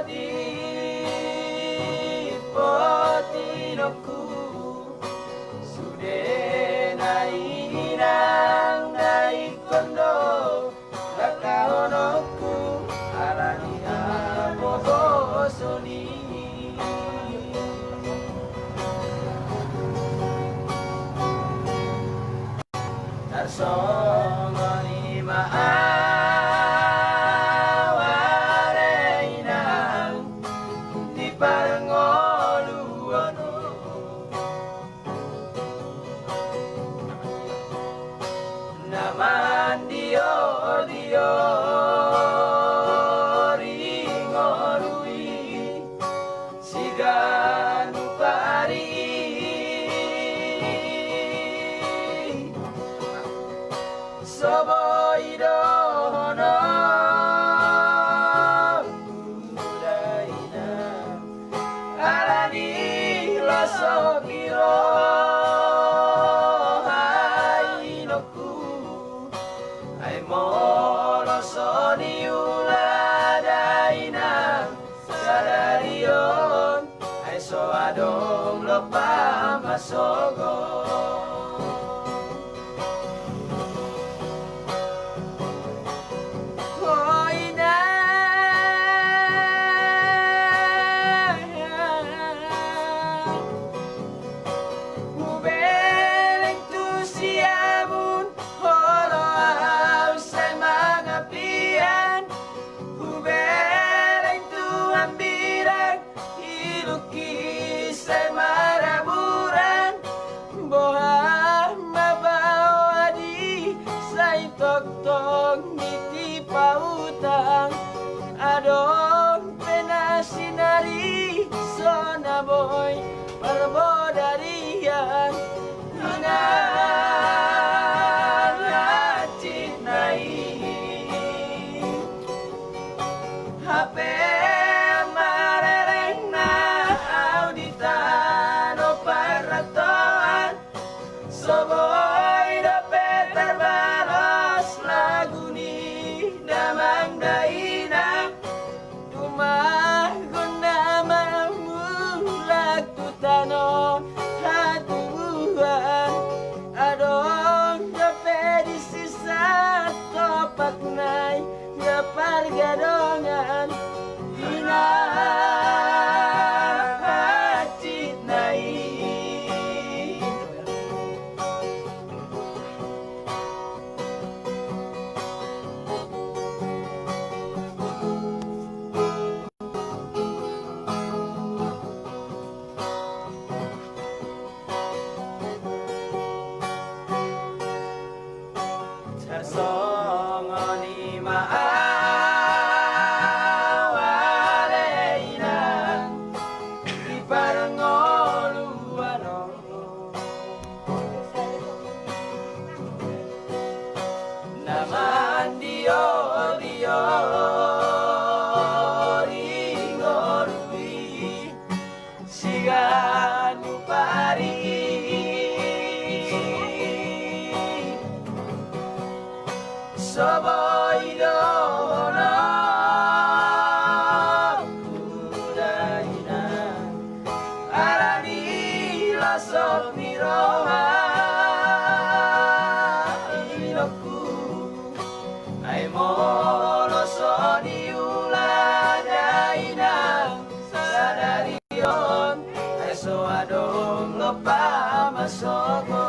di potinoku sude nai nang nai kondo lakaonoku alani aboho soni tarsongoni maawareinang di parengoluono naman diori ngorui siganu pari soboidono udaina alani losokiro hainoku ai molosoni uladaina sadarion ai soadong lopa masogo tok-tok niti pautang adong penasinari sona boy perbodarian hinan hacit nai HP marereng na auditan o paratoan soboy dapet terbaros lagu ni damang daina rumah guna mamulak tutano hatuan adong dapet di sisa topak nai dapar gadongan hina hacit nai tarsongoni maawareinang di parengoluano naman diori ngorui siganu pari soboidono udaina alani lasok niroha inoku ai molosoni uladaina sadarion ai soadong lopa masoko